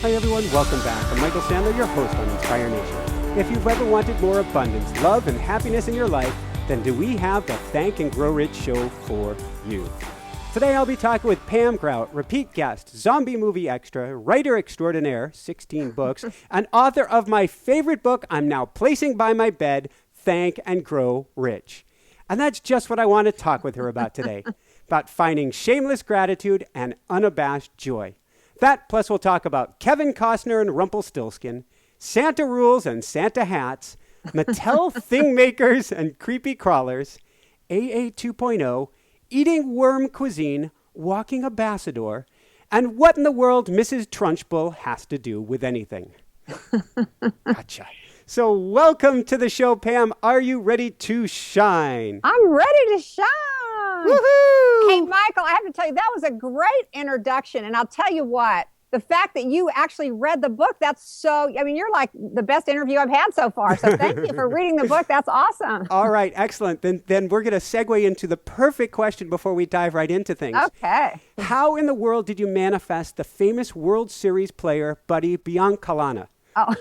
Hi everyone, welcome back. I'm Michael Sandler, your host on Inspire Nation. If you've ever wanted more abundance, love, and happiness in your life, then do we have the Thank and Grow Rich show for you. Today I'll be talking with Pam Grout, repeat guest, zombie movie extra, writer extraordinaire, 16 books, and author of my favorite book I'm now placing by my bed, Thank and Grow Rich. And that's just what I want to talk with her about today, about finding shameless gratitude and unabashed joy. That, plus we'll talk about Kevin Costner and Rumplestilskin, Santa rules and Santa hats, Mattel thing makers and creepy crawlers, AA 2.0, eating worm cuisine, walking a bassador, and what in the world Mrs. Trunchbull has to do with anything. Gotcha. So welcome to the show, Pam. Are you ready to shine? I'm ready to shine. Woohoo! Hey, Michael, I have to tell you, that was a great introduction. And I'll tell you what, the fact that you actually read the book, you're like the best interview I've had so far. So thank you for reading the book. That's awesome. All right, excellent. Then we're going to segue into the perfect question before we dive right into things. Okay. How in the world did you manifest the famous World Series player, Buddy Biancalana? Oh,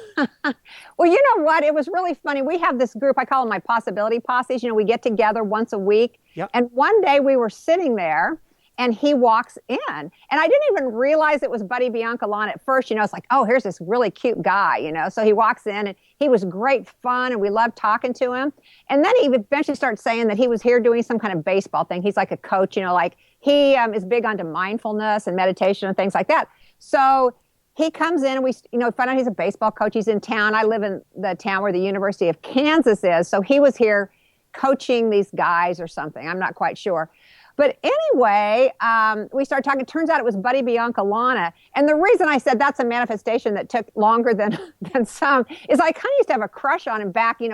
well, you know what? It was really funny. We have this group, I call them my possibility posses. You know, we get together once a week. Yep. And one day we were sitting there and he walks in. And I didn't even realize it was Buddy Biancalana at first. You know, it's like, oh, here's this really cute guy, you know. So he walks in and he was great fun and we loved talking to him. And then he eventually started saying that he was here doing some kind of baseball thing. He's like a coach, you know, like he is big onto mindfulness and meditation and things like that. So he comes in and we, find out he's a baseball coach. He's in town. I live in the town where the University of Kansas is. So he was here coaching these guys or something. I'm not quite sure. But anyway, we started talking. It turns out it was Buddy Biancalana. And the reason I said that's a manifestation that took longer than some is I kind of used to have a crush on him back in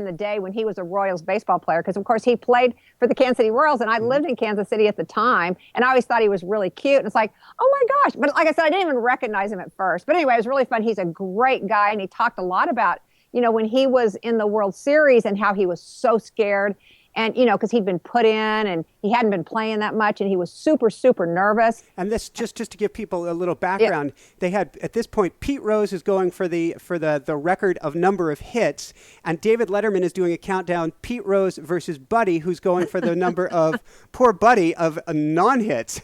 the day when he was a Royals baseball player. Because, of course, he played for the Kansas City Royals. And I lived in Kansas City at the time. And I always thought he was really cute. And it's like, oh, my gosh. But like I said, I didn't even recognize him at first. But anyway, it was really fun. He's a great guy. And he talked a lot about, when he was in the World Series and how he was so scared. And, because he'd been put in and he hadn't been playing that much and he was super, super nervous. And this, just to give people a little background, They had, at this point, Pete Rose is going for the record of number of hits, and David Letterman is doing a countdown, Pete Rose versus Buddy, who's going for the number of, poor Buddy, of non-hits.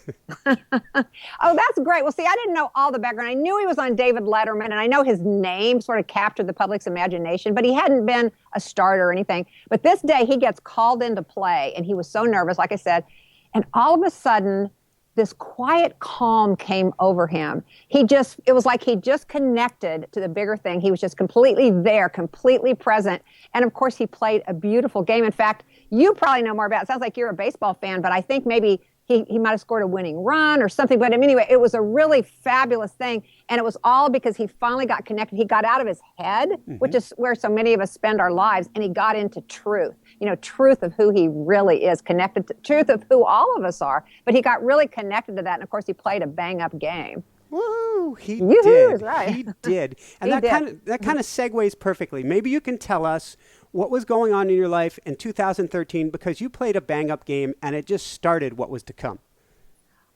Oh, that's great. Well, see, I didn't know all the background. I knew he was on David Letterman, and I know his name sort of captured the public's imagination, but he hadn't been a starter or anything. But this day, he gets called into play, and he was so nervous, like I said, and all of a sudden this quiet calm came over him. It was like he just connected to the bigger thing. He was just completely there, completely present. And of course he played a beautiful game. In fact, you probably know more about it. Sounds like you're a baseball fan, but I think maybe he might have scored a winning run or something. But anyway, it was a really fabulous thing. And it was all because he finally got connected. He got out of his head, which is where so many of us spend our lives. And he got into truth, truth of who he really is, connected to truth of who all of us are. But he got really connected to that. And of course, he played a bang up game. Woo! He Yoo-hoo, did. is right. He did. And He that kind of segues perfectly. Maybe you can tell us what was going on in your life in 2013 because you played a bang-up game and it just started what was to come.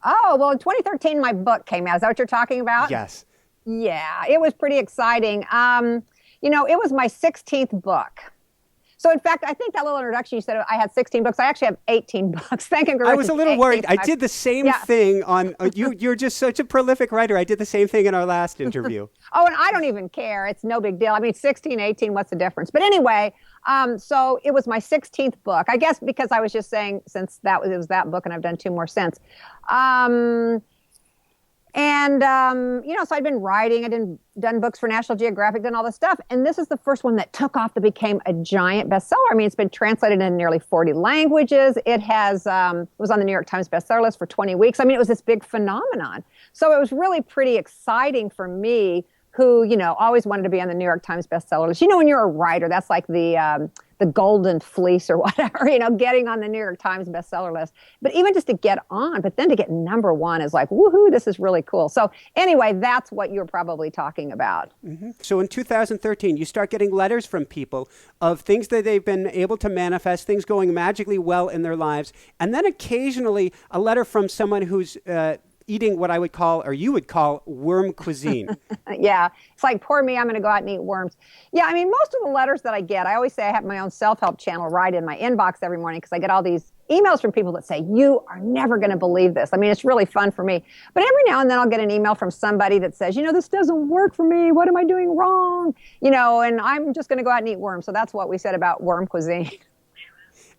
Oh, well, in 2013, my book came out. Is that what you're talking about? Yes. Yeah, it was pretty exciting. It was my 16th book. So, in fact, I think that little introduction, you said I had 16 books. I actually have 18 books. Thank you. I was a little worried. I did the same thing on you're just such a prolific writer. I did the same thing in our last interview. Oh, and I don't even care. It's no big deal. I mean, 16, 18, what's the difference? But anyway, so it was my 16th book. I guess because I was just saying since it was that book and I've done two more since. So I'd been writing, I'd done books for National Geographic, done all this stuff. And this is the first one that took off that became a giant bestseller. I mean, it's been translated in nearly 40 languages. It was on the New York Times bestseller list for 20 weeks. I mean, it was this big phenomenon. So it was really pretty exciting for me who, always wanted to be on the New York Times bestseller list. When you're a writer, that's like the golden fleece or whatever, getting on the New York Times bestseller list. But even just to get on, but then to get number one is like, woohoo, this is really cool. So anyway, that's what you're probably talking about. Mm-hmm. So in 2013, you start getting letters from people of things that they've been able to manifest, things going magically well in their lives. And then occasionally a letter from someone who's eating what I would call, or you would call, worm cuisine. Yeah. It's like, poor me, I'm going to go out and eat worms. Yeah, I mean, most of the letters that I get, I always say I have my own self-help channel right in my inbox every morning because I get all these emails from people that say, you are never going to believe this. I mean, it's really fun for me. But every now and then I'll get an email from somebody that says, this doesn't work for me. What am I doing wrong? And I'm just going to go out and eat worms. So that's what we said about worm cuisine.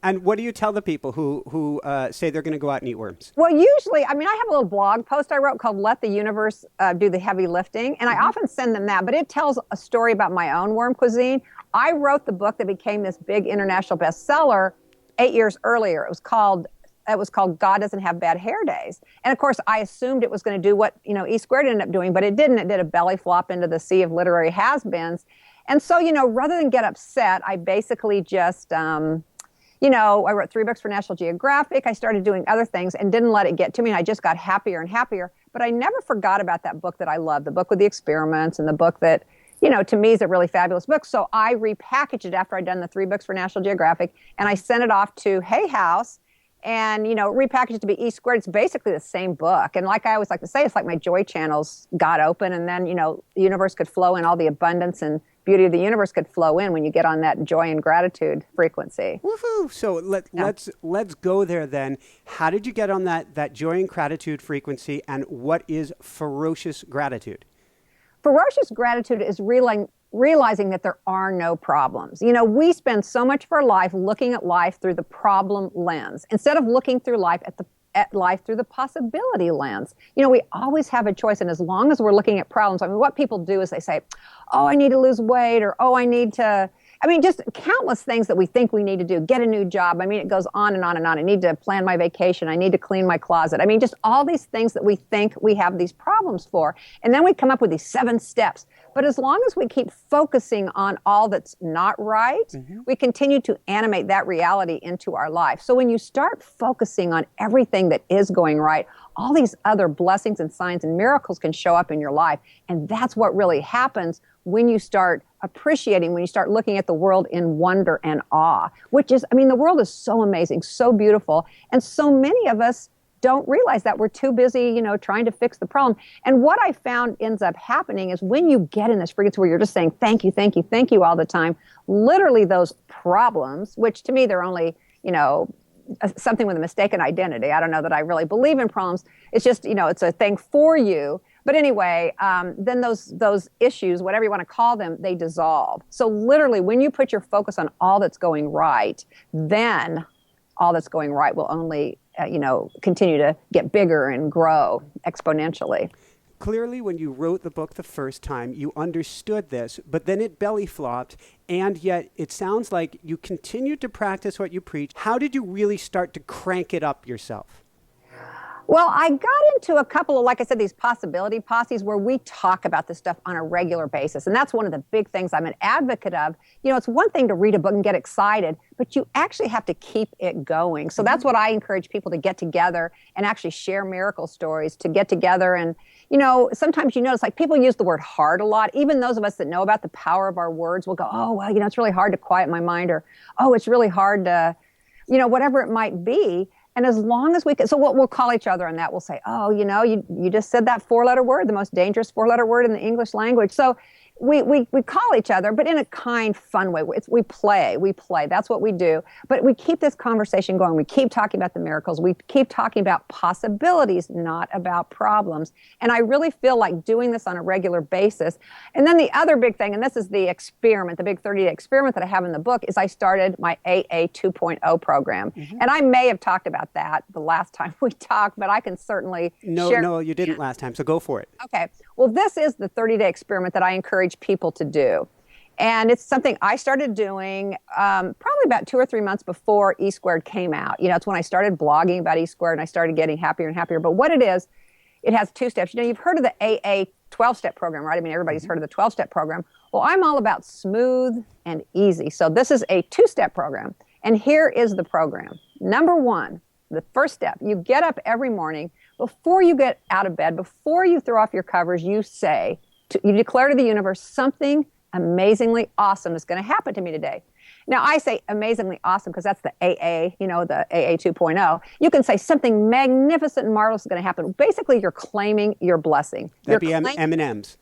And what do you tell the people who say they're going to go out and eat worms? Well, usually, I have a little blog post I wrote called Let the Universe Do the Heavy Lifting. And I often send them that, but it tells a story about my own worm cuisine. I wrote the book that became this big international bestseller 8 years earlier. It was called God Doesn't Have Bad Hair Days. And of course, I assumed it was going to do what, E squared ended up doing, but it didn't. It did a belly flop into the sea of literary has-beens. And so, rather than get upset, I basically just, I wrote 3 books for National Geographic. I started doing other things and didn't let it get to me. And I just got happier and happier. But I never forgot about that book that I love, the book with the experiments and the book that, to me is a really fabulous book. So I repackaged it after I'd done the 3 books for National Geographic. And I sent it off to Hay House and, repackaged it to be E squared. It's basically the same book. And like I always like to say, it's like my joy channels got open and then, the universe could flow in, all the abundance and beauty of the universe could flow in when you get on that joy and gratitude frequency. Woohoo! So let's go there then. How did you get on that joy and gratitude frequency, and what is ferocious gratitude? Ferocious gratitude is realizing that there are no problems. We spend so much of our life looking at life through the problem lens instead of looking through life at life through the possibility lens. We always have a choice, and as long as we're looking at problems, what people do is they say, oh, I need to lose weight, or oh, I need to, just countless things that we think we need to do, get a new job. It goes on and on and on. I need to plan my vacation. I need to clean my closet. Just all these things that we think we have these problems for. And then we come up with these 7 steps. But as long as we keep focusing on all that's not right, we continue to animate that reality into our life. So when you start focusing on everything that is going right, all these other blessings and signs and miracles can show up in your life. And that's what really happens when you start appreciating, when you start looking at the world in wonder and awe, which is, the world is so amazing, so beautiful. And so many of us don't realize that. We're too busy, trying to fix the problem. And what I found ends up happening is when you get in this frequency where you're just saying, thank you, thank you, thank you all the time, literally those problems, which to me, they're only, something with a mistaken identity. I don't know that I really believe in problems. It's just, it's a thing for you. But anyway, then those issues, whatever you want to call them, they dissolve. So literally, when you put your focus on all that's going right, then all that's going right will only, continue to get bigger and grow exponentially. Clearly, when you wrote the book the first time, you understood this, but then it belly flopped, and yet it sounds like you continued to practice what you preach. How did you really start to crank it up yourself? Well, I got into a couple of, like I said, these possibility posses where we talk about this stuff on a regular basis. And that's one of the big things I'm an advocate of. It's one thing to read a book and get excited, but you actually have to keep it going. So that's what I encourage people to get together and actually share miracle stories, to get together. And, sometimes notice like people use the word hard a lot. Even those of us that know about the power of our words will go, oh, well, it's really hard to quiet my mind, or, oh, it's really hard to, whatever it might be. And as long as we can, so we'll call each other on that. We'll say, oh, you just said that 4-letter word, the most dangerous 4-letter word in the English language. So we call each other, but in a kind, fun way. We play. That's what we do. But we keep this conversation going. We keep talking about the miracles. We keep talking about possibilities, not about problems. And I really feel like doing this on a regular basis. And then the other big thing, and this is the experiment, the big 30-day experiment that I have in the book, is I started my AA 2.0 program. And I may have talked about that the last time we talked, but I can certainly share. No, you didn't last time, so go for it. Okay. Well, this is the 30-day experiment that I encourage people to do. And it's something I started doing probably about 2 or 3 months before E squared came out. It's when I started blogging about E squared and I started getting happier and happier. But what it is, it has 2 steps. You've heard of the AA 12-step program, right? Everybody's heard of the 12-step program. Well, I'm all about smooth and easy. So this is a 2-step program. And here is the program. Number 1, the first step, you get up every morning. Before you get out of bed, before you throw off your covers, you say, you declare to the universe, something amazingly awesome is going to happen to me today. Now, I say amazingly awesome because that's the AA, the AA 2.0. You can say something magnificent and marvelous is going to happen. Basically, you're claiming your blessing. That'd be M&M's.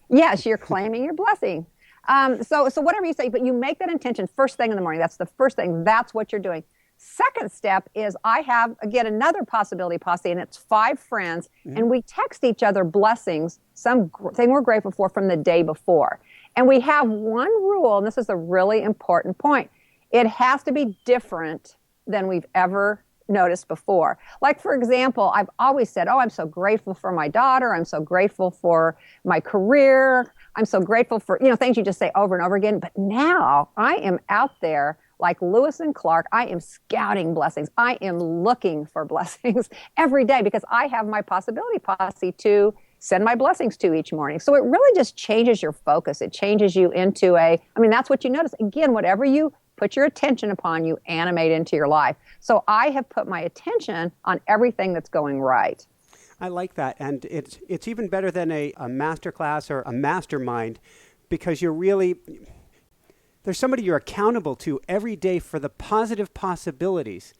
Yes, you're claiming your blessing. So whatever you say, but you make that intention first thing in the morning. That's the first thing. That's what you're doing. Second step is I have, again, another possibility posse, and it's 5 friends, and we text each other blessings, something we're grateful for from the day before. And we have one rule, and this is a really important point. It has to be different than we've ever noticed before. Like, for example, I've always said, I'm so grateful for my daughter. I'm so grateful for my career. I'm so grateful for, things you just say over and over again. But now I am out there like Lewis and Clark. I am scouting blessings. I am looking for blessings every day because I have my possibility posse to send my blessings to each morning. So it really just changes your focus. It changes you into that's what you notice. Again, whatever you put your attention upon, you animate into your life. So I have put my attention on everything that's going right. I like that. And it's even better than a master class or a mastermind because there's somebody you're accountable to every day for the positive possibilities.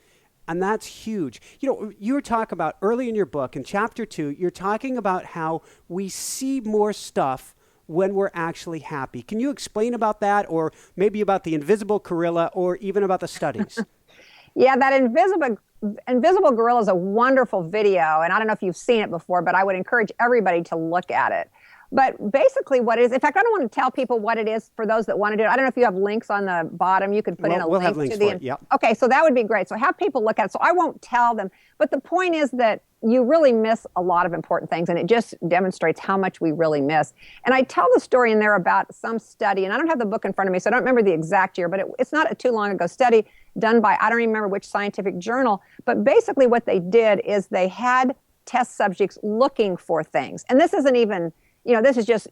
And that's huge. You talk about early in your book, in chapter 2, you're talking about how we see more stuff when we're actually happy. Can you explain about that, or maybe about the invisible gorilla, or even about the studies? Yeah, that invisible gorilla is a wonderful video, and I don't know if you've seen it before, but I would encourage everybody to look at it. But basically what it is, in fact, I don't want to tell people what it is for those that want to do it. I don't know if you have links on the bottom. You could put in a we'll link have links to the... for it, yep. Okay, so that would be great. So have people look at it. So I won't tell them. But the point is that you really miss a lot of important things, and it just demonstrates how much we really miss. And I tell the story in there about some study, and I don't have the book in front of me, so I don't remember the exact year, but it's not a too long ago study done by, I don't remember which scientific journal, but basically what they did is they had test subjects looking for things. And this isn't even... this is just,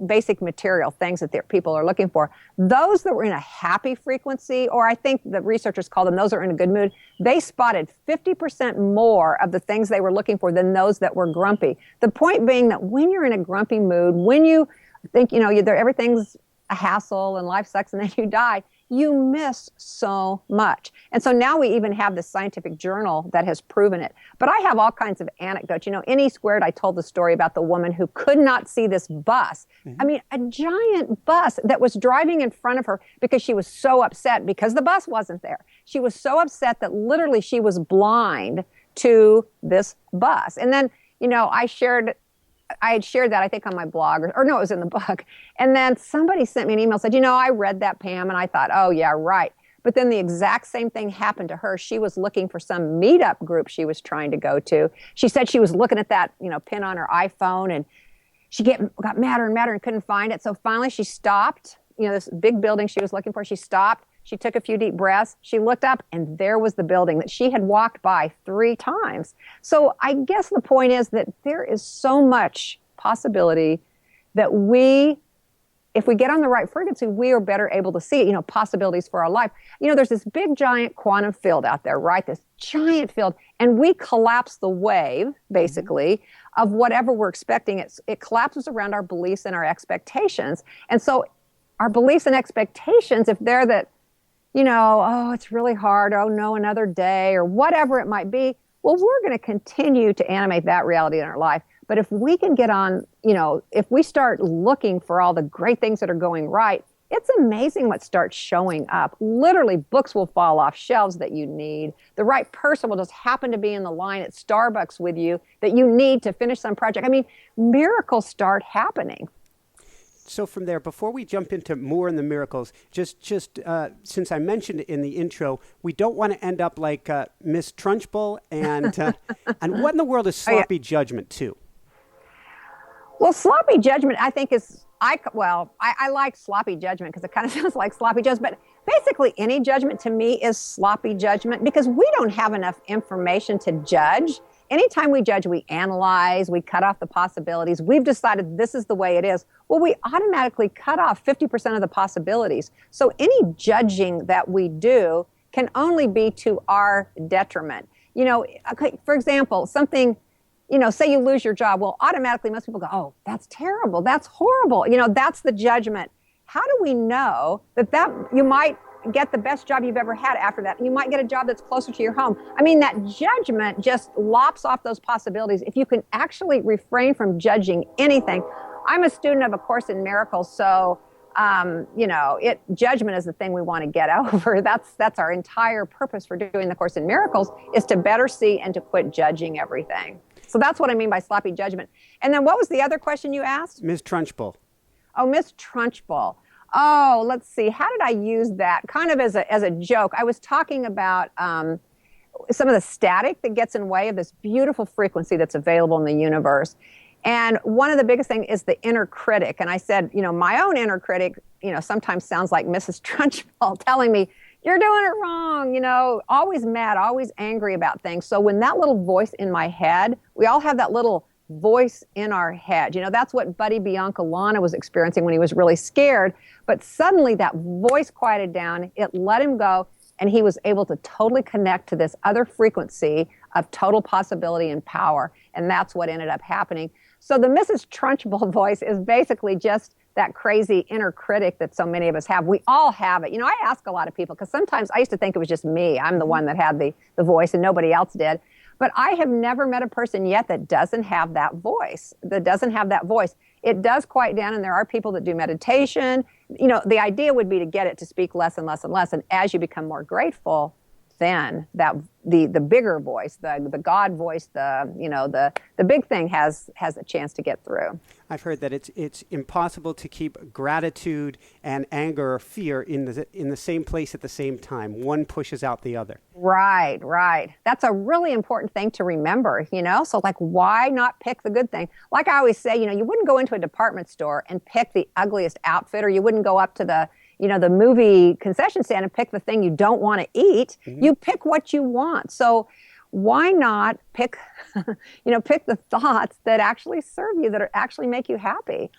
basic material things that people are looking for. Those that were in a happy frequency, or I think the researchers call them those that are in a good mood, they spotted 50% more of the things they were looking for than those that were grumpy. The point being that when you're in a grumpy mood, when you think, everything's a hassle and life sucks and then you die, you miss so much. And so now we even have this scientific journal that has proven it. But I have all kinds of anecdotes. In E Squared, I told the story about the woman who could not see this bus. A giant bus that was driving in front of her because she was so upset because the bus wasn't there. She was so upset that literally she was blind to this bus. And then, I had shared that, I think, on my blog, or no, it was in the book. And then somebody sent me an email, said, I read that, Pam, and I thought, oh, yeah, right. But then the exact same thing happened to her. She was looking for some meetup group she was trying to go to. She said she was looking at that, pin on her iPhone, and she got madder and madder and couldn't find it. So finally she stopped, this big building she was looking for. She stopped. She took a few deep breaths. She looked up, and there was the building that she had walked by 3 times. So I guess the point is that there is so much possibility that if we get on the right frequency, we are better able to see, possibilities for our life. There's this big, giant quantum field out there, right? This giant field. And we collapse the wave, basically, of whatever we're expecting. It collapses around our beliefs and our expectations. And so our beliefs and expectations, if they're that, it's really hard, oh no, another day, or whatever it might be, well, we're going to continue to animate that reality in our life. But if we can get on, if we start looking for all the great things that are going right, it's amazing what starts showing up. Literally, books will fall off shelves that you need. The right person will just happen to be in the line at Starbucks with you that you need to finish some project. Miracles start happening. So from there, before we jump into more in the miracles, just since I mentioned it in the intro, we don't want to end up like Miss Trunchbull and what in the world is sloppy judgment too? Well, sloppy judgment, I think I like sloppy judgment because it kind of sounds like sloppy judgment, but basically any judgment to me is sloppy judgment because we don't have enough information to judge. Anytime we judge, we analyze, we cut off the possibilities. We've decided this is the way it is. Well, we automatically cut off 50% of the possibilities. So any judging that we do can only be to our detriment. For example, something, say you lose your job. Well, automatically most people go, oh, that's terrible. That's horrible. That's the judgment. How do we know that you might get the best job you've ever had after that. You might get a job that's closer to your home. I mean, that judgment just lops off those possibilities. If you can actually refrain from judging anything. I'm a student of A Course in Miracles, so judgment is the thing we want to get over. That's our entire purpose for doing the Course in Miracles, is to better see and to quit judging everything. So that's what I mean by sloppy judgment. And then what was the other question you asked? Ms. Trunchbull. Oh, Miss Trunchbull. Oh, let's see. How did I use that? Kind of as a joke. I was talking about some of the static that gets in the way of this beautiful frequency that's available in the universe. And one of the biggest things is the inner critic. And I said, my own inner critic, sometimes sounds like Mrs. Trunchbull telling me, you're doing it wrong, always mad, always angry about things. So when that little voice in my head, we all have that little voice in our head. That's what Buddy Biancalana was experiencing when he was really scared. But suddenly that voice quieted down, it let him go, and he was able to totally connect to this other frequency of total possibility and power. And that's what ended up happening. So the Mrs. Trunchbull voice is basically just that crazy inner critic that so many of us have. We all have it. I ask a lot of people, because sometimes I used to think it was just me. I'm the one that had the voice and nobody else did. But I have never met a person yet that doesn't have that voice, It does quiet down, and there are people that do meditation. The idea would be to get it to speak less and less and less. And as you become more grateful, then that the bigger voice, the God voice, the big thing has a chance to get through. I've heard that it's impossible to keep gratitude and anger or fear in the same place at the same time. One pushes out the other. Right. That's a really important thing to remember, So why not pick the good thing? Like I always say, you wouldn't go into a department store and pick the ugliest outfit, or you wouldn't go up to the movie concession stand and pick the thing you don't want to eat. Mm-hmm. You pick what you want. So why not pick, pick the thoughts that actually serve you, that actually make you happy?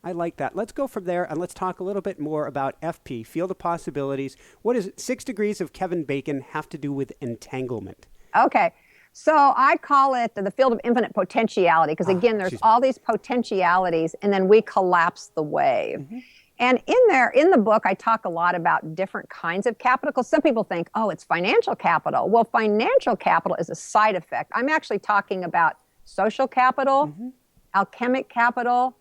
I like that. Let's go from there and let's talk a little bit more about FP, Field of Possibilities. What does 6 degrees of Kevin Bacon have to do with entanglement? Okay. So I call it the field of infinite potentiality, because again, there's all these potentialities, and then we collapse the wave. Mm-hmm. And in the book, I talk a lot about different kinds of capital, because some people think, it's financial capital. Well, financial capital is a side effect. I'm actually talking about social capital, mm-hmm. alchemic capital,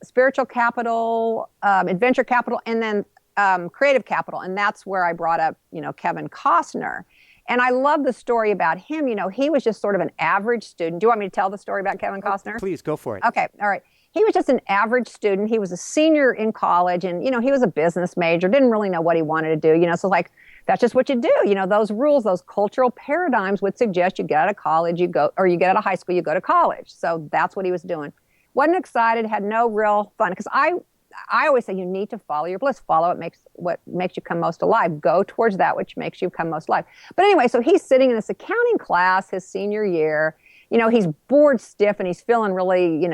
spiritual capital, adventure capital, and then creative capital. And that's where I brought up, Kevin Costner. And I love the story about him. He was just sort of an average student. Do you want me to tell the story about Kevin Costner? Please, go for it. Okay, all right. He was just an average student. He was a senior in college, and, he was a business major, didn't really know what he wanted to do, so that's just what you do. Those rules, those cultural paradigms would suggest you get out of college, you go, or you get out of high school, you go to college. So that's what he was doing. Wasn't excited, had no real fun, because I always say you need to follow your bliss, follow what makes you come most alive, go towards that which makes you come most alive. But anyway, so he's sitting in this accounting class his senior year, he's bored stiff and he's feeling really,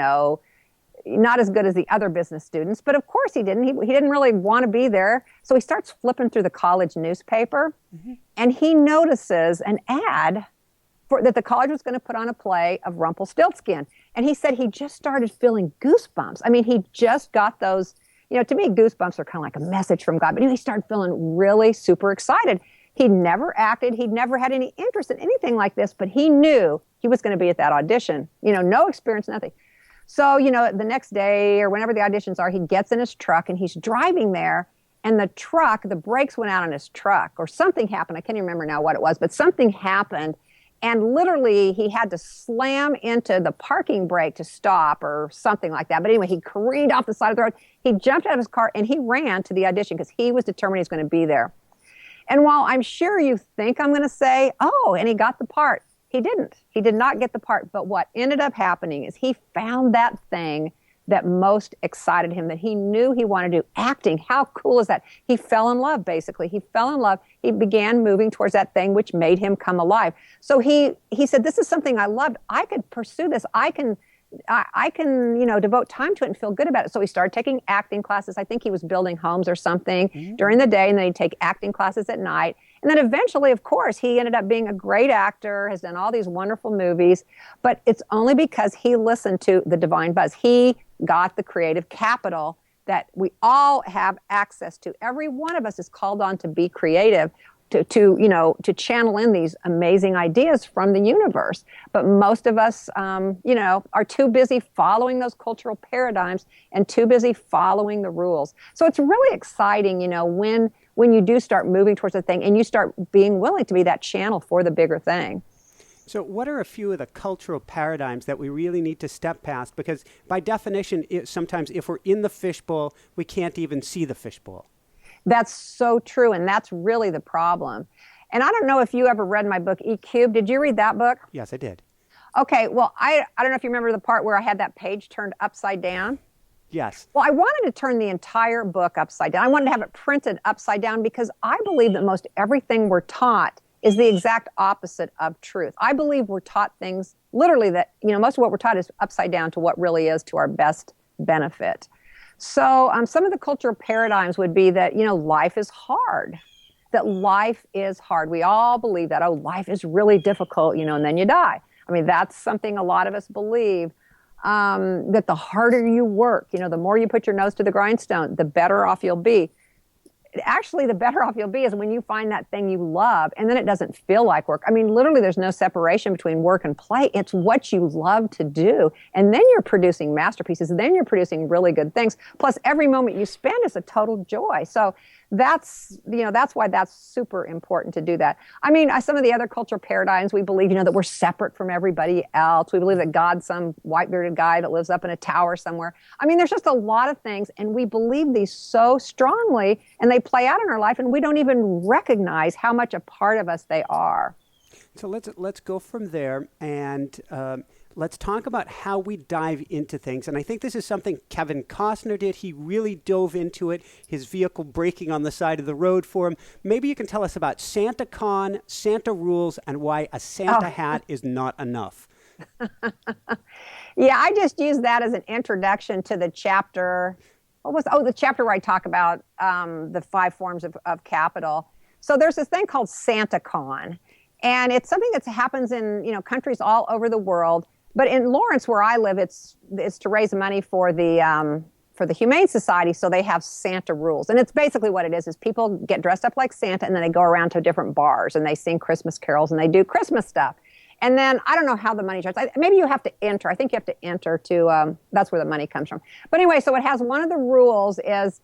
not as good as the other business students, but of course he didn't. He didn't really want to be there. So he starts flipping through the college newspaper, mm-hmm. and he notices an ad that the college was going to put on a play of Rumplestilskin. And he said he just started feeling goosebumps. I mean, he just got those, to me, goosebumps are kind of like a message from God. But he started feeling really super excited. He'd never acted. He'd never had any interest in anything like this, but he knew he was going to be at that audition. No experience, nothing. So, the next day or whenever the auditions are, he gets in his truck and he's driving there, and the brakes went out on his truck, or something happened. I can't even remember now what it was, but something happened. And literally he had to slam into the parking brake to stop or something like that. But anyway, he careened off the side of the road. He jumped out of his car and he ran to the audition because he was determined he was going to be there. And while I'm sure you think I'm going to say, and he got the part, he didn't. He did not get the part. But what ended up happening is he found that thing that most excited him, that he knew he wanted to do. Acting, how cool is that? He fell in love, basically. He fell in love. He began moving towards that thing which made him come alive. So he said, this is something I loved. I could pursue this. I can devote time to it and feel good about it. So he started taking acting classes. I think he was building homes or something during the day, and then he'd take acting classes at night. And then eventually, of course, he ended up being a great actor, has done all these wonderful movies, but it's only because he listened to the divine buzz. He got the creative capital that we all have access to. Every one of us is called on to be creative, to channel in these amazing ideas from the universe. But most of us, are too busy following those cultural paradigms and too busy following the rules. So it's really exciting, when you do start moving towards a thing and you start being willing to be that channel for the bigger thing. So what are a few of the cultural paradigms that we really need to step past? Because by definition, sometimes if we're in the fishbowl, we can't even see the fishbowl. That's so true, and that's really the problem. And I don't know if you ever read my book, E Cubed. Did you read that book? Yes, I did. Okay, well, I don't know if you remember the part where I had that page turned upside down. Yes. Well, I wanted to turn the entire book upside down. I wanted to have it printed upside down because I believe that most everything we're taught is the exact opposite of truth. I believe we're taught things, literally, that, most of what we're taught is upside down to what really is to our best benefit. So some of the cultural paradigms would be that, life is hard, that life is hard. We all believe that, life is really difficult, and then you die. I mean, that's something a lot of us believe, that the harder you work, the more you put your nose to the grindstone, the better off you'll be. Actually, the better off you'll be is when you find that thing you love and then it doesn't feel like work. I mean, literally, there's no separation between work and play. It's what you love to do. And then you're producing masterpieces. Then you're producing really good things. Plus, every moment you spend is a total joy. So that's why that's super important to do that. I mean, some of the other cultural paradigms, we believe, that we're separate from everybody else. We believe that God's some white-bearded guy that lives up in a tower somewhere. I mean, there's just a lot of things, and we believe these so strongly, and they play out in our life, and we don't even recognize how much a part of us they are. So let's go from there, and let's talk about how we dive into things. And I think this is something Kevin Costner did. He really dove into it, his vehicle braking on the side of the road for him. Maybe you can tell us about SantaCon, Santa rules, and why a Santa hat is not enough. Yeah, I just used that as an introduction to the chapter. The chapter where I talk about the 5 forms of capital. So there's this thing called SantaCon, and it's something that happens in countries all over the world. But in Lawrence, where I live, it's to raise money for the Humane Society, so they have Santa rules. And it's basically what it is people get dressed up like Santa, and then they go around to different bars, and they sing Christmas carols, and they do Christmas stuff. And then, I don't know how the money charges. Maybe you have to enter. I think you have to enter to, that's where the money comes from. But anyway, so it has one of the rules is,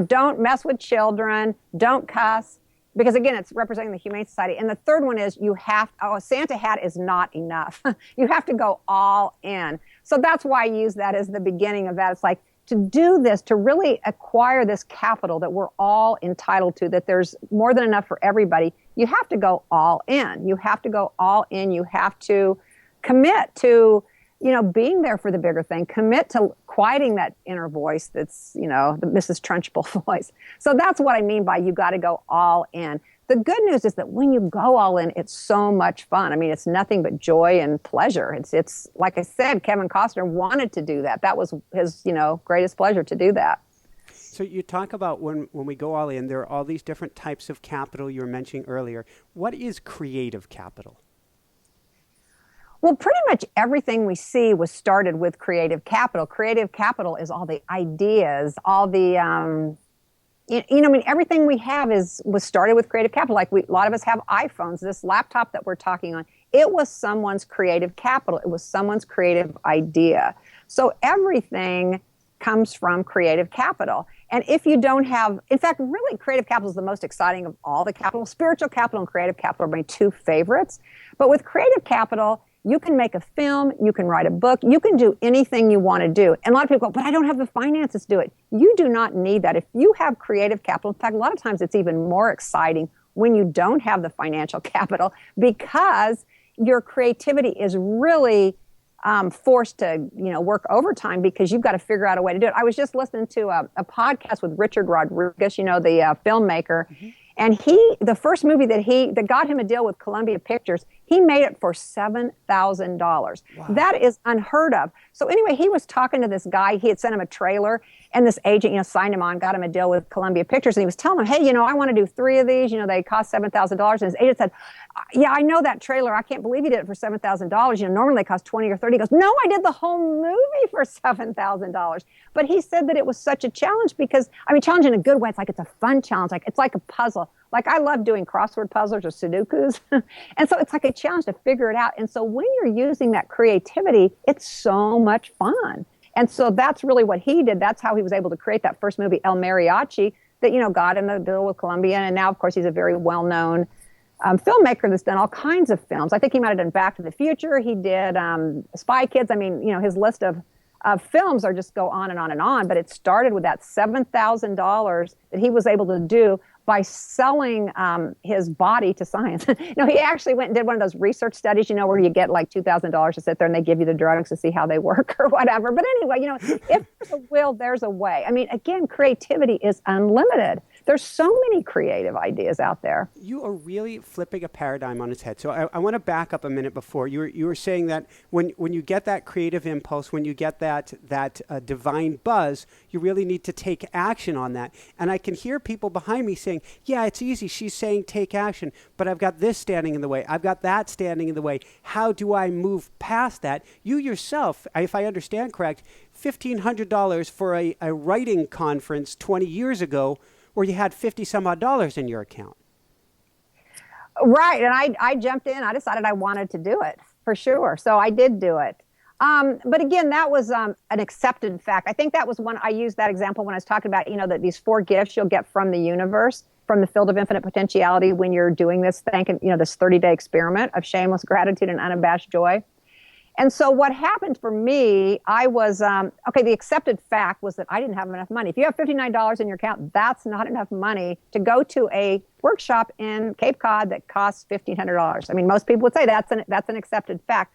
don't mess with children, don't cuss. Because again, it's representing the Humane Society. And the third one is a Santa hat is not enough. You have to go all in. So that's why I use that as the beginning of that. It's like, to do this, to really acquire this capital that we're all entitled to, that there's more than enough for everybody, you have to go all in. You have to go all in. You have to commit to, being there for the bigger thing, commit to quieting that inner voice that's, the Mrs. Trunchbull voice. So that's what I mean by you got to go all in. The good news is that when you go all in, it's so much fun. I mean, it's nothing but joy and pleasure. It's like I said, Kevin Costner wanted to do that. That was his, greatest pleasure to do that. So you talk about when we go all in, there are all these different types of capital you were mentioning earlier. What is creative capital? Well, pretty much everything we see was started with creative capital. Creative capital is all the ideas, all the, everything we have was started with creative capital. Like a lot of us have iPhones. This laptop that we're talking on, it was someone's creative capital. It was someone's creative idea. So everything comes from creative capital. And if you don't have, in fact, really creative capital is the most exciting of all the capital. Spiritual capital and creative capital are my 2 favorites. But with creative capital, you can make a film, you can write a book, you can do anything you want to do. And a lot of people go, but I don't have the finances to do it. You do not need that. If you have creative capital, in fact, a lot of times it's even more exciting when you don't have the financial capital, because your creativity is really forced to work overtime, because you've got to figure out a way to do it. I was just listening to a podcast with Richard Rodriguez, the filmmaker. Mm-hmm. And the first movie that got him a deal with Columbia Pictures, He made it for $7,000. Wow. That is unheard of. So anyway, he was talking to this guy. He had sent him a trailer, and this agent, signed him on, got him a deal with Columbia Pictures, and he was telling him, hey, I want to do 3 of these. They cost $7,000. And his agent said, yeah, I know that trailer. I can't believe you did it for $7,000. Normally they cost 20 or 30. He goes, no, I did the whole movie for $7,000. But he said that it was such a challenge because, challenge in a good way. It's a fun challenge. It's like a puzzle. I love doing crossword puzzles or Sudokus. And so it's like a challenge to figure it out. And so when you're using that creativity, it's so much fun. And so that's really what he did. That's how he was able to create that first movie, El Mariachi, that, got in the deal with Columbia. And now, of course, he's a very well-known filmmaker that's done all kinds of films. I think he might have done Back to the Future. He did Spy Kids. His list of films are just go on and on and on. But it started with that $7,000 that he was able to do by selling his body to science. He actually went and did one of those research studies, where you get like $2,000 to sit there and they give you the drugs to see how they work or whatever. But anyway, if there's a will, there's a way. Again, creativity is unlimited. There's so many creative ideas out there. You are really flipping a paradigm on its head. So I want to back up a minute before. You were saying that when you get that creative impulse, when you get that divine buzz, you really need to take action on that. And I can hear people behind me saying, yeah, it's easy. She's saying take action, but I've got this standing in the way. I've got that standing in the way. How do I move past that? You yourself, if I understand correct, $1,500 for a writing conference 20 years ago, where you had 50 some odd dollars in your account. Right. And I jumped in. I decided I wanted to do it for sure. So I did do it. But again, that was an accepted fact. I think that was I used that example when I was talking about, that these 4 gifts you'll get from the universe, from the field of infinite potentiality when you're doing this thing, this 30-day experiment of shameless gratitude and unabashed joy. And so what happened for me, I was, the accepted fact was that I didn't have enough money. If you have $59 in your account, that's not enough money to go to a workshop in Cape Cod that costs $1,500. Most people would say that's an accepted fact.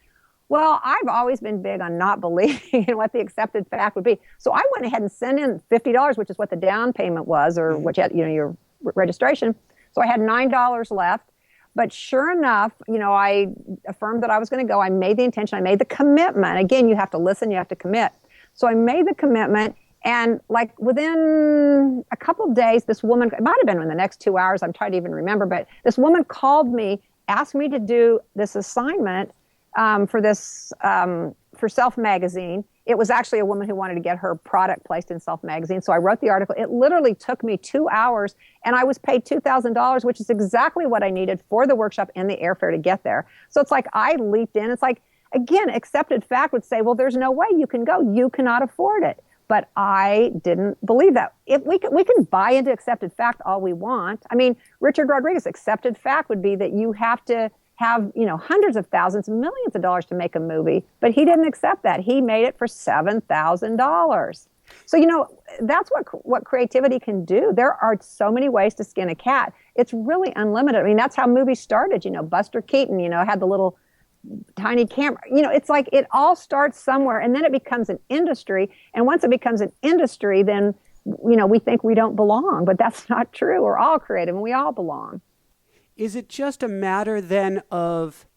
Well, I've always been big on not believing in what the accepted fact would be. So I went ahead and sent in $50, which is what the down payment was, or what you had, your registration. So I had $9 left. But sure enough, I affirmed that I was going to go. I made the intention. I made the commitment. Again, you have to listen. You have to commit. So I made the commitment. And within a couple of days, this woman, it might have been in the next 2 hours, I'm trying to even remember, but this woman called me, asked me to do this assignment for Self Magazine. It was actually a woman who wanted to get her product placed in Self Magazine. So I wrote the article. It literally took me 2 hours, and I was paid $2,000, which is exactly what I needed for the workshop and the airfare to get there. So it's like I leaped in. It's like, again, accepted fact would say, well, there's no way you can go. You cannot afford it. But I didn't believe that. If we can buy into accepted fact all we want. Richard Rodriguez, accepted fact would be that you have to have, hundreds of thousands, millions of dollars to make a movie, but he didn't accept that. He made it for $7,000. So, that's what creativity can do. There are so many ways to skin a cat. It's really unlimited. That's how movies started. Buster Keaton, had the little tiny camera. It's like it all starts somewhere, and then it becomes an industry. And once it becomes an industry, then, we think we don't belong, but that's not true. We're all creative and we all belong. Is it just a matter then of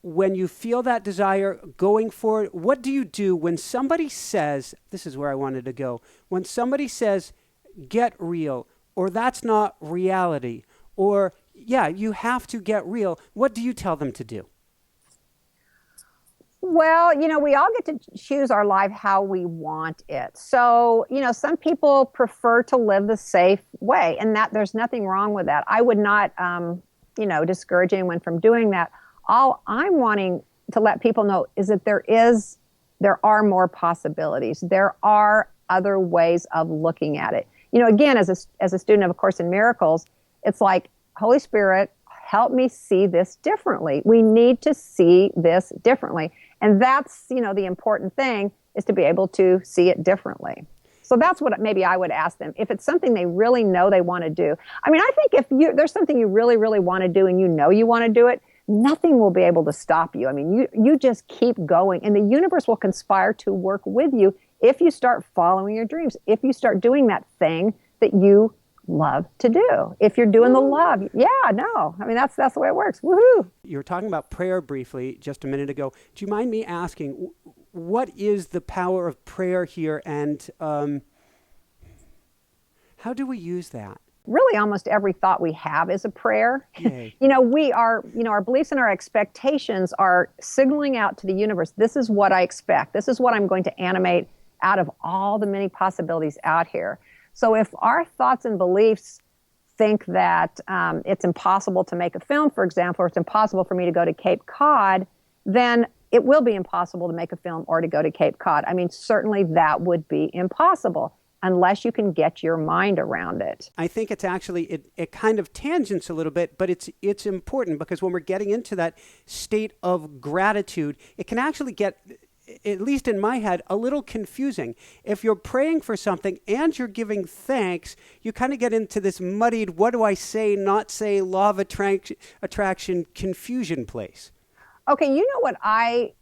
when you feel that desire going for it? What do you do when somebody says, this is where I wanted to go, when somebody says, get real, or that's not reality, or yeah, you have to get real, what do you tell them to do? Well, we all get to choose our life how we want it. So, some people prefer to live the safe way, and that there's nothing wrong with that. I would not, discourage anyone from doing that. All I'm wanting to let people know is that there are more possibilities. There are other ways of looking at it. Again, as a student of A Course in Miracles, it's like, Holy Spirit, help me see this differently. We need to see this differently. And that's, the important thing is to be able to see it differently. So that's what maybe I would ask them. If it's something they really know they want to do. I think if there's something you really, really want to do and you want to do it, nothing will be able to stop you. You just keep going, and the universe will conspire to work with you if you start following your dreams, if you start doing that thing that you love to do. If you're doing the love, yeah, no. I mean, that's the way it works. Woohoo. You were talking about prayer briefly just a minute ago. Do you mind me asking, what is the power of prayer here, and how do we use that? Really, almost every thought we have is a prayer. Yay. Our beliefs and our expectations are signaling out to the universe, this is what I expect. This is what I'm going to animate out of all the many possibilities out here. So if our thoughts and beliefs think that it's impossible to make a film, for example, or it's impossible for me to go to Cape Cod, then it will be impossible to make a film or to go to Cape Cod. I mean, certainly that would be impossible unless you can get your mind around it. I think it's actually, it kind of tangents a little bit, but it's important, because when we're getting into that state of gratitude, it can actually get, at least in my head, a little confusing. If you're praying for something and you're giving thanks, you kind of get into this muddied, what do I say, not say, law of attraction confusion place. Okay, you know what I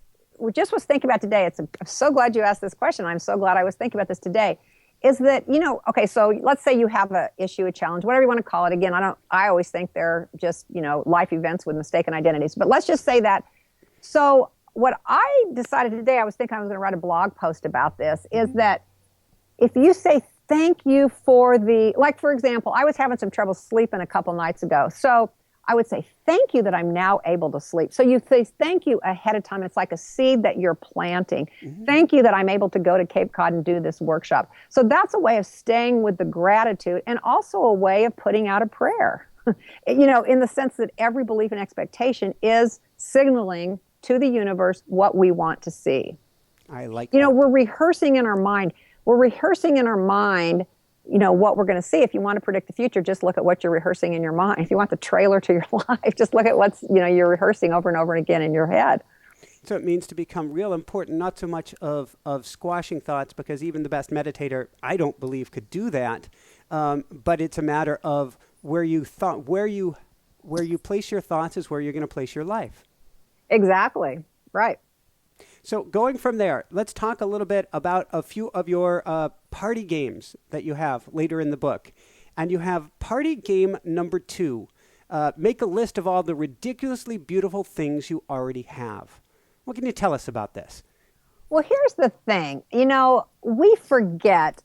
just was thinking about today? I'm so glad you asked this question. I'm so glad I was thinking about this today. Is that, okay, so let's say you have a issue, a challenge, whatever you want to call it. Again, I always think they're just, life events with mistaken identities. But let's just say that. So what I decided today, I was thinking I was going to write a blog post about this, is that if you say thank you for for example, I was having some trouble sleeping a couple nights ago. So I would say, thank you that I'm now able to sleep. So you say thank you ahead of time. It's like a seed that you're planting. Mm-hmm. Thank you that I'm able to go to Cape Cod and do this workshop. So that's a way of staying with the gratitude, and also a way of putting out a prayer, in the sense that every belief and expectation is signaling to the universe what we want to see. I like that. We're rehearsing in our mind. What we're going to see. If you want to predict the future, just look at what you're rehearsing in your mind. If you want the trailer to your life, just look at what's, you're rehearsing over and over again in your head. So it means to become real important, not so much of squashing thoughts, because even the best meditator, I don't believe, could do that. But it's a matter of where you place your thoughts is where you're going to place your life. Exactly. Right. So going from there, let's talk a little bit about a few of your party games that you have later in the book. And you have party game number 2. Make a list of all the ridiculously beautiful things you already have. What can you tell us about this? Well, here's the thing. We forget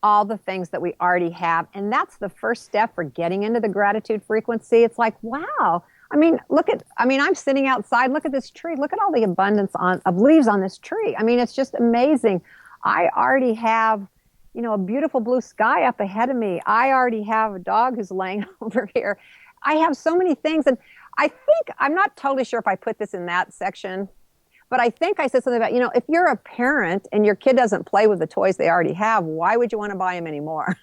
all the things that we already have. And that's the first step for getting into the gratitude frequency. It's like, wow. I'm sitting outside. Look at this tree. Look at all the abundance of leaves on this tree. It's just amazing. I already have, a beautiful blue sky up ahead of me. I already have a dog who's laying over here. I have so many things. And I think, I'm not totally sure if I put this in that section, but I think I said something about, if you're a parent and your kid doesn't play with the toys they already have, why would you want to buy them anymore?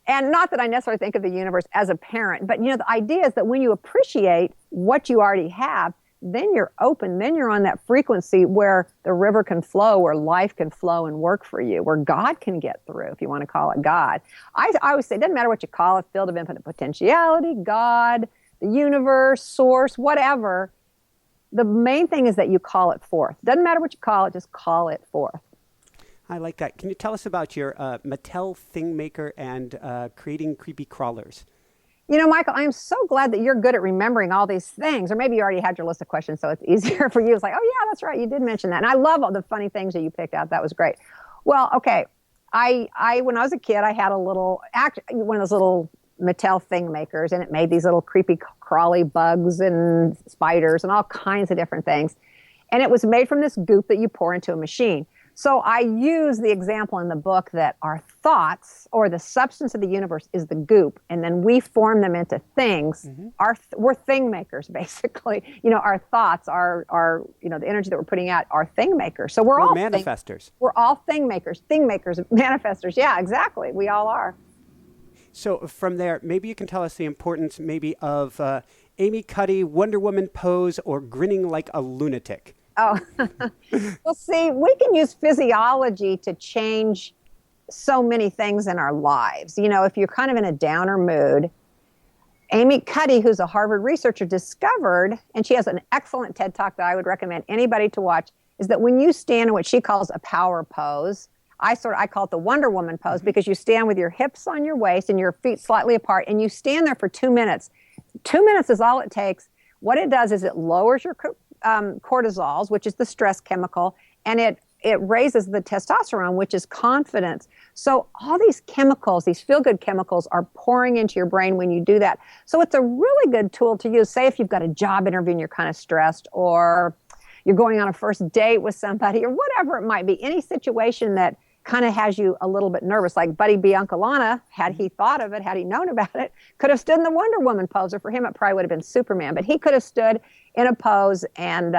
And not that I necessarily think of the universe as a parent, but the idea is that when you appreciate what you already have, then you're open, then you're on that frequency where the river can flow, where life can flow and work for you, where God can get through, if you want to call it God. I always say, it doesn't matter what you call it, field of infinite potentiality, God, the universe, source, whatever. The main thing is that you call it forth. Doesn't matter what you call it, just call it forth. I like that. Can you tell us about your Mattel thing maker and creating creepy crawlers? Michael, I'm so glad that you're good at remembering all these things. Or maybe you already had your list of questions, so it's easier for you. It's like, oh, yeah, that's right. You did mention that. And I love all the funny things that you picked out. That was great. Well, okay. I when I was a kid, I had one of those little Mattel thing makers, and it made these little creepy crawly bugs and spiders and all kinds of different things. And it was made from this goop that you pour into a machine. So I use the example in the book that our thoughts, or the substance of the universe, is the goop, and then we form them into things. Mm-hmm. We're thing makers, basically. Our thoughts are the energy that we're putting out are thing makers. So we're all manifestors. We're all thing makers, manifestors. Yeah, exactly. We all are. So from there, maybe you can tell us the importance maybe of Amy Cuddy, Wonder Woman pose, or grinning like a lunatic. Oh, well, see, we can use physiology to change so many things in our lives. If you're kind of in a downer mood, Amy Cuddy, who's a Harvard researcher, discovered, and she has an excellent TED Talk that I would recommend anybody to watch, is that when you stand in what she calls a power pose, I call it the Wonder Woman pose because you stand with your hips on your waist and your feet slightly apart, and you stand there for 2 minutes. 2 minutes is all it takes. What it does is it lowers your cortisols, which is the stress chemical, and it raises the testosterone, which is confidence. So all these chemicals, these feel-good chemicals, are pouring into your brain when you do that. So it's a really good tool to use. Say if you've got a job interview and you're kind of stressed, or you're going on a first date with somebody, or whatever it might be, any situation that kind of has you a little bit nervous, like Buddy Biancalana, had he thought of it, had he known about it, could have stood in the Wonder Woman pose, or for him it probably would have been Superman, but he could have stood in a pose and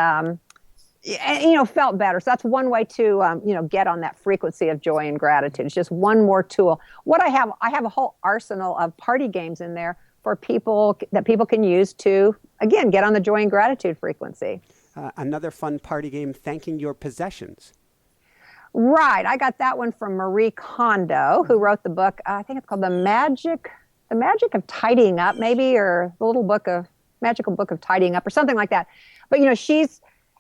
felt better. So that's one way to get on that frequency of joy and gratitude. It's just one more tool. What I have a whole arsenal of party games in there for people can use to, again, get on the joy and gratitude frequency. Another fun party game, thanking your possessions. Right. I got that one from Marie Kondo, who wrote the book, I think it's called The Magic of Tidying Up, maybe, or the Magical Book of Tidying Up, or something like that. But,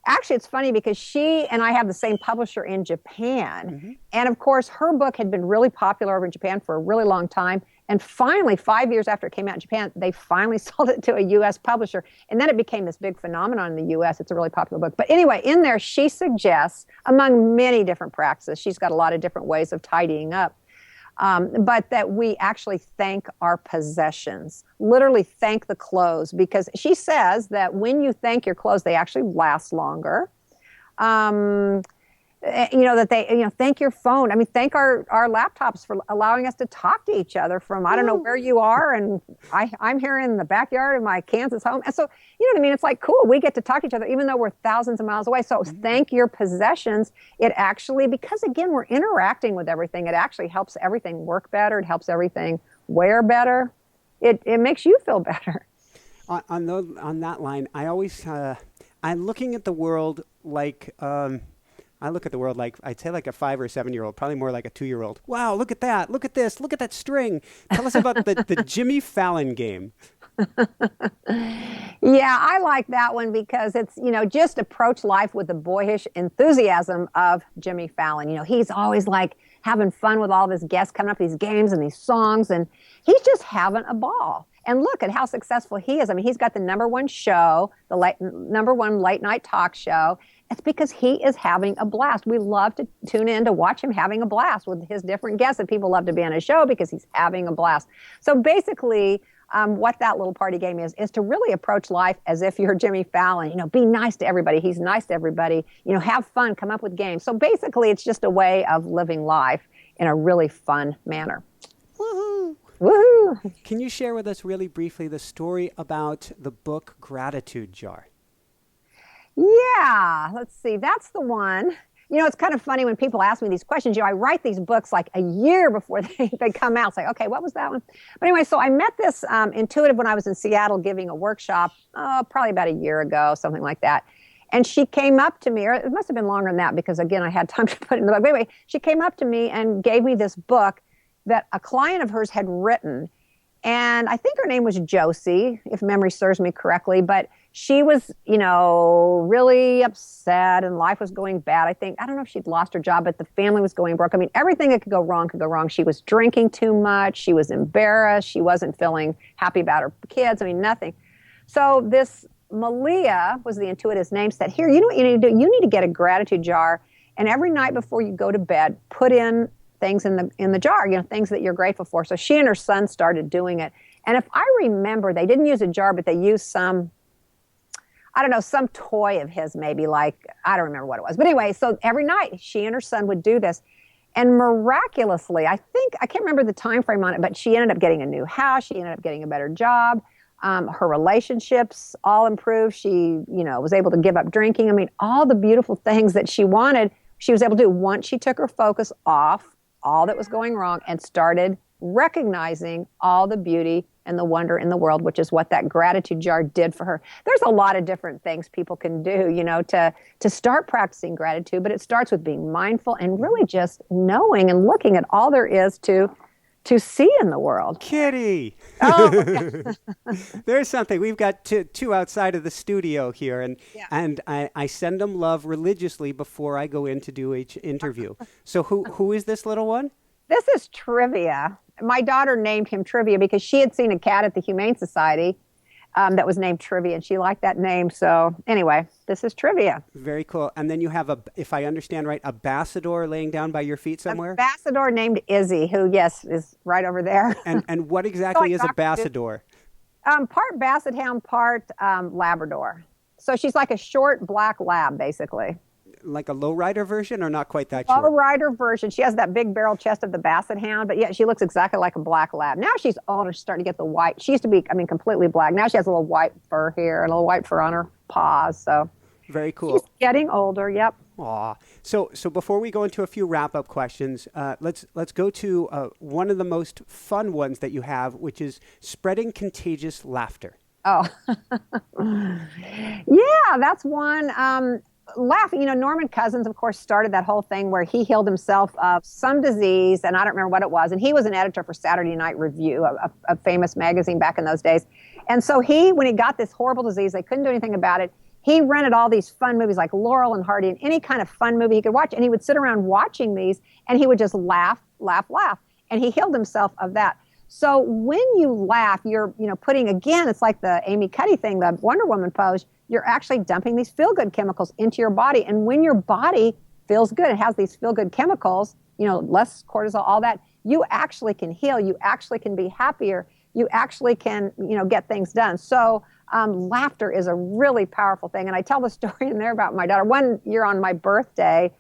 actually, it's funny because she and I have the same publisher in Japan. Mm-hmm. And of course, her book had been really popular over in Japan for a really long time. And finally, 5 years after it came out in Japan, they finally sold it to a U.S. publisher. And then it became this big phenomenon in the U.S. It's a really popular book. But anyway, in there, she suggests, among many different practices, she's got a lot of different ways of tidying up, but that we actually thank our possessions, literally thank the clothes, because she says that when you thank your clothes, they actually last longer. Thank your phone. I mean, thank our laptops for allowing us to talk to each other from, I don't know where you are, and I'm here in the backyard of my Kansas home. And so, you know what I mean? It's like, cool, we get to talk to each other even though we're thousands of miles away. So thank your possessions. It actually, because again, we're interacting with everything, it actually helps everything work better. It helps everything wear better. It makes you feel better. On that line, I always, I'm looking at the world like... I look at the world like, I'd say like a 5 or 7-year-old, probably more like a 2-year-old. Wow, look at that. Look at this. Look at that string. Tell us about the Jimmy Fallon game. Yeah, I like that one because it's, just approach life with the boyish enthusiasm of Jimmy Fallon. He's always like having fun with all of his guests, coming up with these games and these songs, and he's just having a ball. And look at how successful he is. I mean, he's got the #1 show, the #1 late night talk show. It's because he is having a blast. We love to tune in to watch him having a blast with his different guests, and people love to be on his show because he's having a blast. So basically, what that little party game is to really approach life as if you're Jimmy Fallon. Be nice to everybody. He's nice to everybody. Have fun, come up with games. So basically, it's just a way of living life in a really fun manner. Woohoo! Woohoo! Can you share with us really briefly the story about the book Gratitude Jar? Yeah, let's see. That's the one. It's kind of funny when people ask me these questions. I write these books like a year before they come out. It's like, okay, what was that one? But anyway, so I met this intuitive when I was in Seattle giving a workshop, probably about a year ago, something like that. And she came up to me, or it must have been longer than that because, again, I had time to put it in the book. But anyway, she came up to me and gave me this book that a client of hers had written. And I think her name was Josie, if memory serves me correctly. But she was, really upset and life was going bad. I don't know if she'd lost her job, but the family was going broke. I mean, everything that could go wrong. She was drinking too much. She was embarrassed. She wasn't feeling happy about her kids. I mean, nothing. So this Malia was the intuitive's name, said, here, you know what you need to do? You need to get a gratitude jar. And every night before you go to bed, put in things in the jar, things that you're grateful for. So she and her son started doing it. And if I remember, they didn't use a jar, but they used some toy of his, maybe, like, I don't remember what it was. But anyway, so every night she and her son would do this. And miraculously, I can't remember the time frame on it, but she ended up getting a new house. She ended up getting a better job. Her relationships all improved. She, was able to give up drinking. I mean, all the beautiful things that she wanted, she was able to do once she took her focus off all that was going wrong and started recognizing all the beauty and the wonder in the world, which is what that gratitude jar did for her. There's a lot of different things people can do, to start practicing gratitude, but it starts with being mindful and really just knowing and looking at all there is to to see in the world. Kitty. Oh, There's something. We've got two outside of the studio here, and yeah. I send them love religiously before I go in to do each interview. So who is this little one? This is Trivia. My daughter named him Trivia because she had seen a cat at the Humane Society that was named Trivia, and she liked that name. So anyway, this is Trivia. Very cool. And then you have if I understand right, a bassador laying down by your feet somewhere? A bassador named Izzy, who, yes, is right over there. And what exactly is a bassador? Part Basset Hound, part Labrador. So she's like a short black lab, basically. Like a lowrider version or not quite that short? Lowrider version. She has that big barrel chest of the Basset Hound, but yeah, she looks exactly like a black lab. Now she's older, she's starting to get the white. She used to be, completely black. Now she has a little white fur here and a little white fur on her paws. So very cool. She's getting older, yep. Aw. So before we go into a few wrap-up questions, let's go to one of the most fun ones that you have, which is spreading contagious laughter. Oh, yeah, that's one. Laughing, Norman Cousins, of course, started that whole thing where he healed himself of some disease, and I don't remember what it was. And he was an editor for Saturday Night Review, a famous magazine back in those days. And so when he got this horrible disease, they couldn't do anything about it. He rented all these fun movies like Laurel and Hardy and any kind of fun movie he could watch. And he would sit around watching these, and he would just laugh, laugh, laugh. And he healed himself of that. So when you laugh, you're, putting, again, it's like the Amy Cuddy thing, the Wonder Woman pose. You're actually dumping these feel-good chemicals into your body. And when your body feels good, it has these feel-good chemicals, less cortisol, all that, you actually can heal. You actually can be happier. You actually can, get things done. So laughter is a really powerful thing. And I tell the story in there about my daughter. One year on my birthday,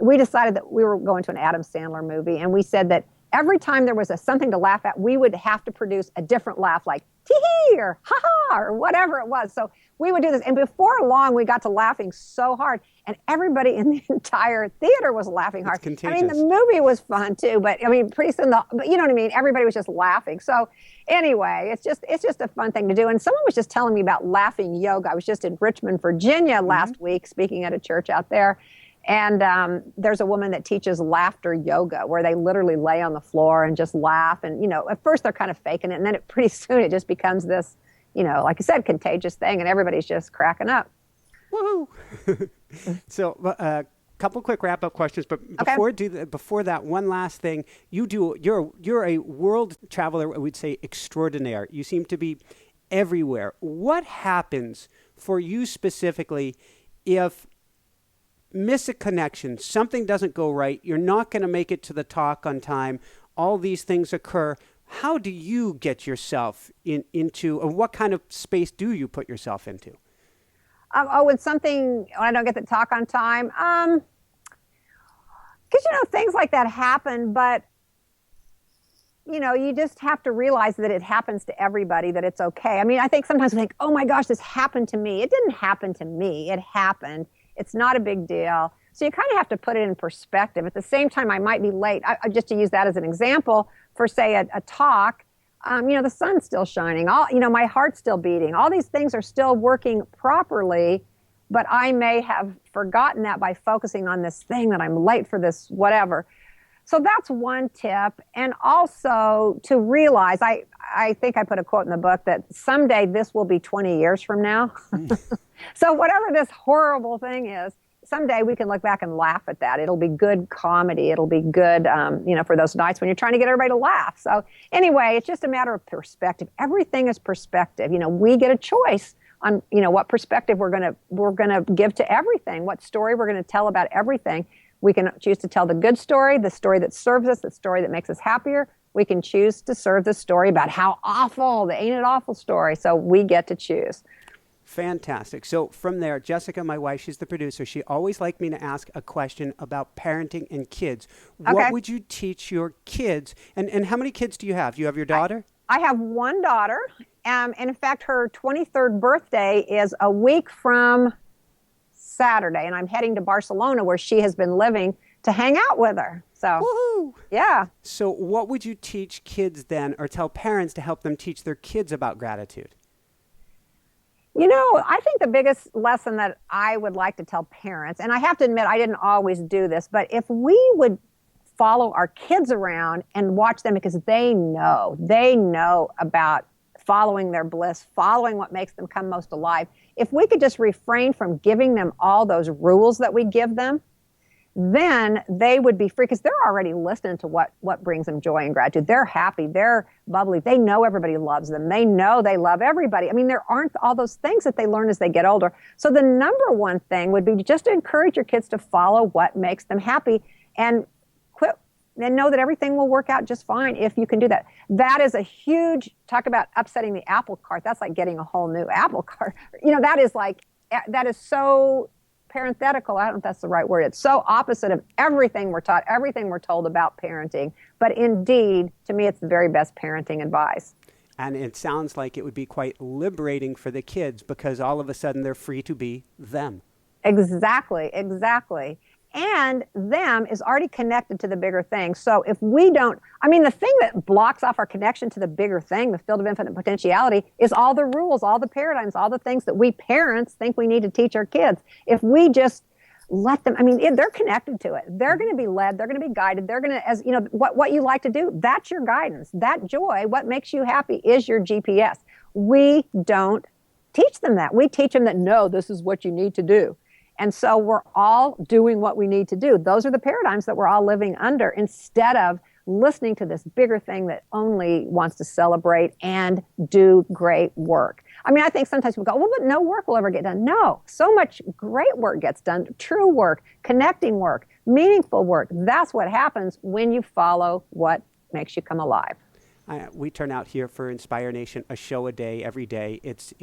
we decided that we were going to an Adam Sandler movie. And we said that every time there was something to laugh at, we would have to produce a different laugh, like tee-hee or ha-ha or whatever it was. So we would do this. And before long, we got to laughing so hard. And everybody in the entire theater was laughing hard. It's contagious. The movie was fun too. But pretty soon, but you know what I mean? Everybody was just laughing. So anyway, it's just a fun thing to do. And someone was just telling me about laughing yoga. I was just in Richmond, Virginia last week, speaking at a church out there. And there's a woman that teaches laughter yoga where they literally lay on the floor and just laugh. And, at first they're kind of faking it. And then pretty soon it just becomes this, like I said, contagious thing. And everybody's just cracking up. Woohoo! So a couple quick wrap-up questions. But before that, one last thing. You're a world traveler, I would say extraordinaire. You seem to be everywhere. What happens for you specifically if miss a connection, something doesn't go right, you're not going to make it to the talk on time, all these things occur? How do you get yourself into, and what kind of space do you put yourself into? With something, when I don't get the talk on time, because, things like that happen, but, you just have to realize that it happens to everybody, that it's okay. I think sometimes we think, oh my gosh, this happened to me. It didn't happen to me. It happened. It's not a big deal. So you kind of have to put it in perspective. At the same time, I might be late. Just to use that as an example for, say, a talk, the sun's still shining. My heart's still beating. All these things are still working properly, but I may have forgotten that by focusing on this thing that I'm late for this, whatever. So that's one tip. And also to realize, I think I put a quote in the book that someday this will be 20 years from now. So whatever this horrible thing is, someday we can look back and laugh at that. It'll be good comedy. It'll be good, for those nights when you're trying to get everybody to laugh. So anyway, it's just a matter of perspective. Everything is perspective. We get a choice on, what perspective we're gonna give to everything, what story we're gonna tell about everything. We can choose to tell the good story, the story that serves us, the story that makes us happier. We can choose to serve the story about how awful, the ain't it awful story. So we get to choose. Fantastic. So from there, Jessica, my wife, she's the producer. She always liked me to ask a question about parenting and kids. Okay. What would you teach your kids? And how many kids do you have? Do you have your daughter? I have one daughter. And in fact, her 23rd birthday is a week from Saturday. And I'm heading to Barcelona where she has been living to hang out with her. So, woohoo! Yeah. So what would you teach kids then, or tell parents to help them teach their kids about gratitude? I think the biggest lesson that I would like to tell parents, and I have to admit I didn't always do this, but if we would follow our kids around and watch them because they know about following their bliss, following what makes them come most alive. If we could just refrain from giving them all those rules that we give them, then they would be free because they're already listening to what brings them joy and gratitude. They're happy. They're bubbly. They know everybody loves them. They know they love everybody. I mean, there aren't all those things that they learn as they get older. So the number one thing would be just to encourage your kids to follow what makes them happy and quit and know that everything will work out just fine if you can do that. That is a huge, talk about upsetting the apple cart. That's like getting a whole new apple cart. That is so parenthetical. I don't know if that's the right word. It's so opposite of everything we're taught, everything we're told about parenting. But indeed, to me, it's the very best parenting advice. And it sounds like it would be quite liberating for the kids because all of a sudden they're free to be them. Exactly. And them is already connected to the bigger thing. So if we don't, the thing that blocks off our connection to the bigger thing, the field of infinite potentiality, is all the rules, all the paradigms, all the things that we parents think we need to teach our kids. If we just let them, they're connected to it. They're going to be led. They're going to be guided. They're going to, what you like to do, that's your guidance. That joy, what makes you happy is your GPS. We don't teach them that. We teach them that, no, this is what you need to do. And so we're all doing what we need to do. Those are the paradigms that we're all living under instead of listening to this bigger thing that only wants to celebrate and do great work. I think sometimes people go, well, but no work will ever get done. No, so much great work gets done. True work, connecting work, meaningful work. That's what happens when you follow what makes you come alive. We turn out here for Inspire Nation a show a day, every day. It's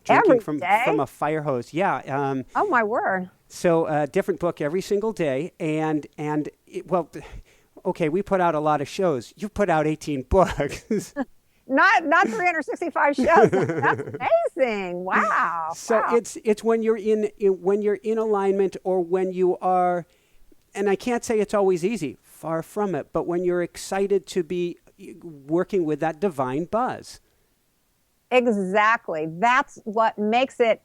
drinking from a fire hose. Yeah. Oh my word. So a different book every single day, okay, we put out a lot of shows. You put out 18 books. Not 365 shows. That's amazing. Wow. So wow. It's when you're in alignment or when you are, and I can't say it's always easy, far from it, but when you're excited to be working with that divine buzz. Exactly. That's what makes it,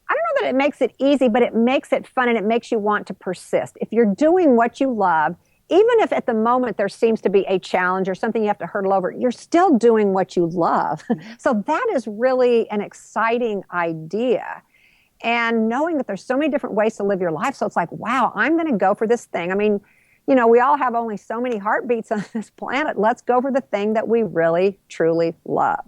I don't know that it makes it easy, but it makes it fun and it makes you want to persist. If you're doing what you love, even if at the moment there seems to be a challenge or something you have to hurdle over, you're still doing what you love. So that is really an exciting idea. And knowing that there's so many different ways to live your life. So it's like, wow, I'm going to go for this thing. We all have only so many heartbeats on this planet. Let's go for the thing that we really, truly love.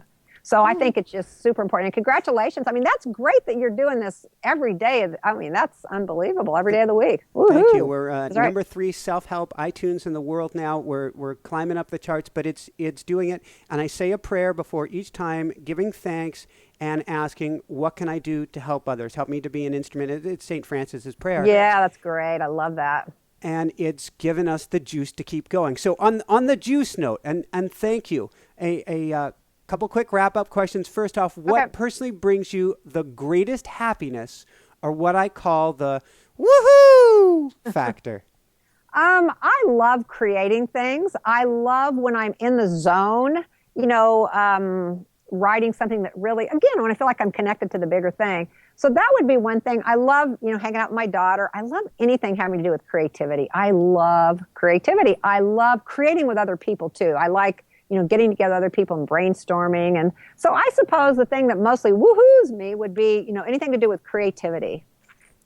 So I think it's just super important. And congratulations. That's great that you're doing this every day. That's unbelievable. Every day of the week. Woo-hoo. Thank you. We're number 3 self-help iTunes in the world now. We're climbing up the charts, but it's doing it. And I say a prayer before each time, giving thanks and asking, what can I do to help others? Help me to be an instrument. It's St. Francis's prayer. Yeah, that's great. I love that. And it's given us the juice to keep going. So on the juice note, and thank you, a couple quick wrap-up questions. First off, what personally brings you the greatest happiness, or what I call the woohoo factor? I love creating things. I love when I'm in the zone, writing something that really, again, when I feel like I'm connected to the bigger thing. So that would be one thing. I love, hanging out with my daughter. I love anything having to do with creativity. I love creativity. I love creating with other people too. I like, getting together with other people and brainstorming. And so I suppose the thing that mostly woohoos me would be, anything to do with creativity.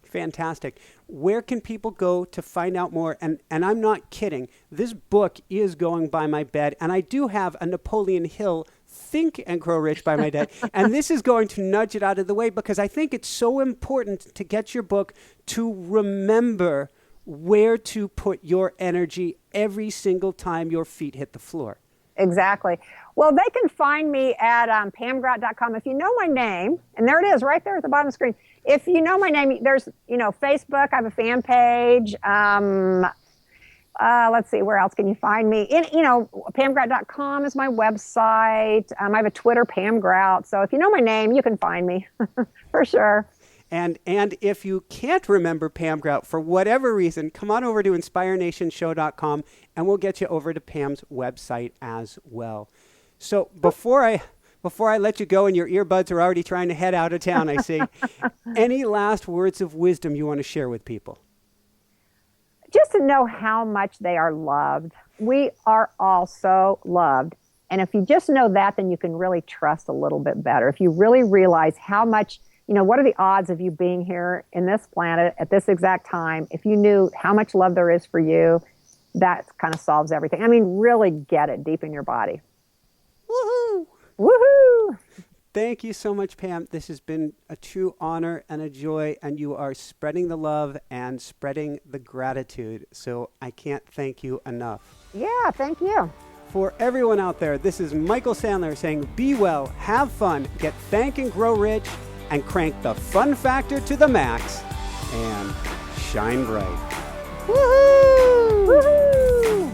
Fantastic. Where can people go to find out more? And I'm not kidding. This book is going by my bed, and I do have a Napoleon Hill Think and Grow Rich by my dad. And this is going to nudge it out of the way because I think it's so important to get your book to remember where to put your energy every single time your feet hit the floor. Exactly. Well, they can find me at pamgrout.com. If you know my name, and there it is right there at the bottom of the screen. If you know my name, there's, Facebook. I have a fan page. Let's see, where else can you find me? Pamgrout.com is my website. I have a Twitter, Pam Grout. So if you know my name, you can find me for sure. And if you can't remember Pam Grout for whatever reason, come on over to inspirenationshow.com and we'll get you over to Pam's website as well. So before I let you go and your earbuds are already trying to head out of town, I see, any last words of wisdom you want to share with people? just to know how much they are loved. We are all so loved. And if you just know that, then you can really trust a little bit better. If you really realize how much, what are the odds of you being here in this planet at this exact time? If you knew how much love there is for you, that kind of solves everything. I mean, really get it deep in your body. Woohoo! Woohoo! Thank you so much, Pam. This has been a true honor and a joy, and you are spreading the love and spreading the gratitude. So I can't thank you enough. Yeah, thank you. For everyone out there, this is Michael Sandler saying, be well, have fun, get thank and grow rich, and crank the fun factor to the max, and shine bright. Woohoo! Woohoo!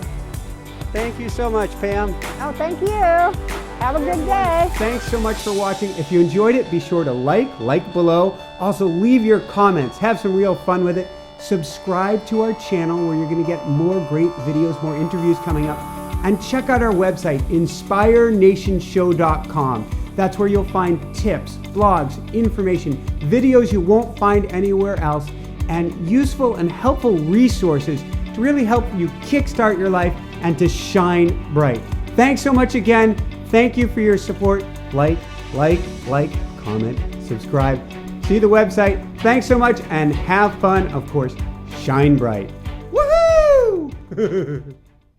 Thank you so much, Pam. Oh, thank you. Have a good day. Thanks so much for watching. If you enjoyed it, be sure to like below. Also, leave your comments. Have some real fun with it. Subscribe to our channel where you're going to get more great videos, more interviews coming up. And check out our website, inspirenationshow.com. That's where you'll find tips, blogs, information, videos you won't find anywhere else, and useful and helpful resources to really help you kickstart your life and to shine bright. Thanks so much again. Thank you for your support. Like, comment, subscribe. See the website. Thanks so much and have fun. Of course, shine bright. Woohoo!